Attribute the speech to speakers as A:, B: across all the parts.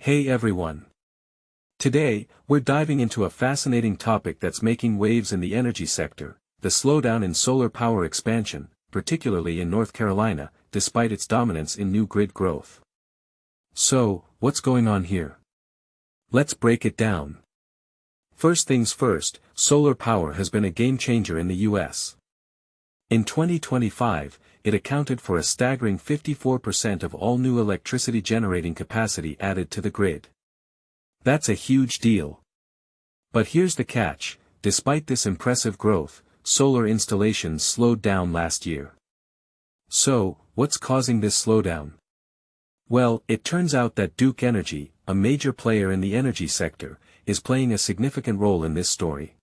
A: Hey everyone! Today, we're diving into a fascinating topic that's making waves in the energy sector, the slowdown in solar power expansion, particularly in North Carolina, despite its dominance in new grid growth. So, what's going on here? Let's break it down. First things first, solar power has been a game changer in the US. In 2025, it accounted for a staggering 54% of all new electricity generating capacity added to the grid. That's a huge deal. But here's the catch: despite this impressive growth, solar installations slowed down last year. So, what's causing this slowdown? Well, it turns out that Duke Energy, a major player in the energy sector, is playing a significant role in this story.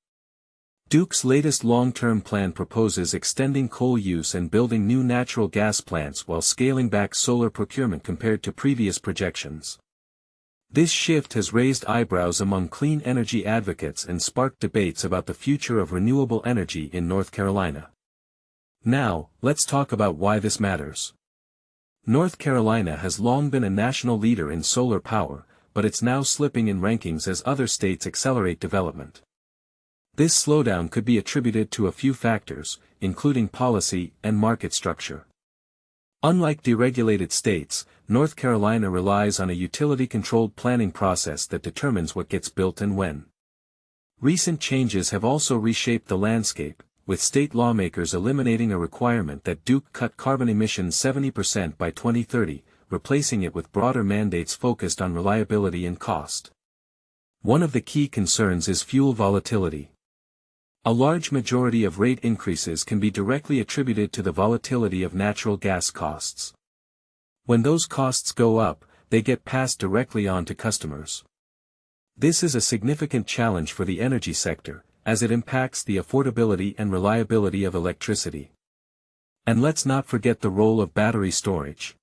A: Duke's latest long-term plan proposes extending coal use and building new natural gas plants while scaling back solar procurement compared to previous projections. This shift has raised eyebrows among clean energy advocates and sparked debates about the future of renewable energy in North Carolina. Now, let's talk about why this matters. North Carolina has long been a national leader in solar power, but it's now slipping in rankings as other states accelerate development. This slowdown could be attributed to a few factors, including policy and market structure. Unlike deregulated states, North Carolina relies on a utility-controlled planning process that determines what gets built and when. Recent changes have also reshaped the landscape, with state lawmakers eliminating a requirement that Duke cut carbon emissions 70% by 2030, replacing it with broader mandates focused on reliability and cost. One of the key concerns is fuel volatility. A large majority of rate increases can be directly attributed to the volatility of natural gas costs. When those costs go up, they get passed directly on to customers. This is a significant challenge for the energy sector, as it impacts the affordability and reliability of electricity. And let's not forget the role of battery storage.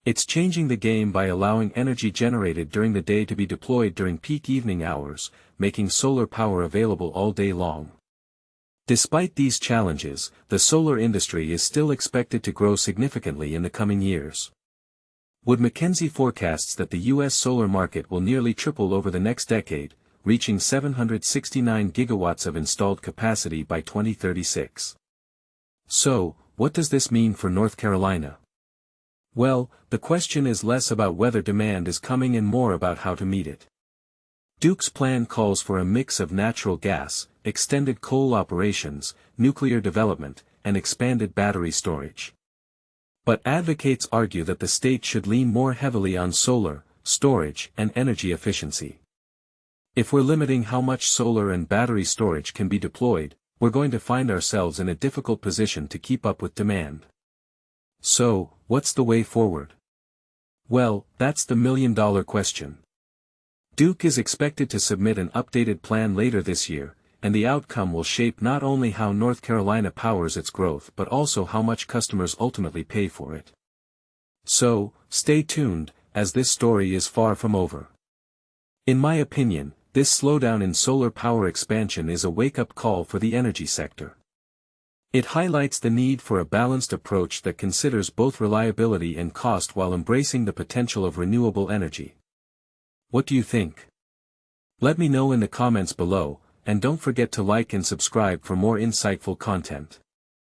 A: It's changing the game by allowing energy generated during the day to be deployed during peak evening hours, making solar power available all day long. Despite these challenges, the solar industry is still expected to grow significantly in the coming years. Wood Mackenzie forecasts that the U.S. solar market will nearly triple over the next decade, reaching 769 gigawatts of installed capacity by 2036. So, what does this mean for North Carolina? Well, the question is less about whether demand is coming and more about how to meet it. Duke's plan calls for a mix of natural gas, extended coal operations, nuclear development, and expanded battery storage. But advocates argue that the state should lean more heavily on solar, storage, and energy efficiency. If we're limiting how much solar and battery storage can be deployed, we're going to find ourselves in a difficult position to keep up with demand. So, what's the way forward? Well, that's the million-dollar question. Duke is expected to submit an updated plan later this year, and the outcome will shape not only how North Carolina powers its growth but also how much customers ultimately pay for it. So, stay tuned, as this story is far from over. In my opinion, this slowdown in solar power expansion is a wake-up call for the energy sector. It highlights the need for a balanced approach that considers both reliability and cost while embracing the potential of renewable energy. What do you think? Let me know in the comments below, and don't forget to like and subscribe for more insightful content.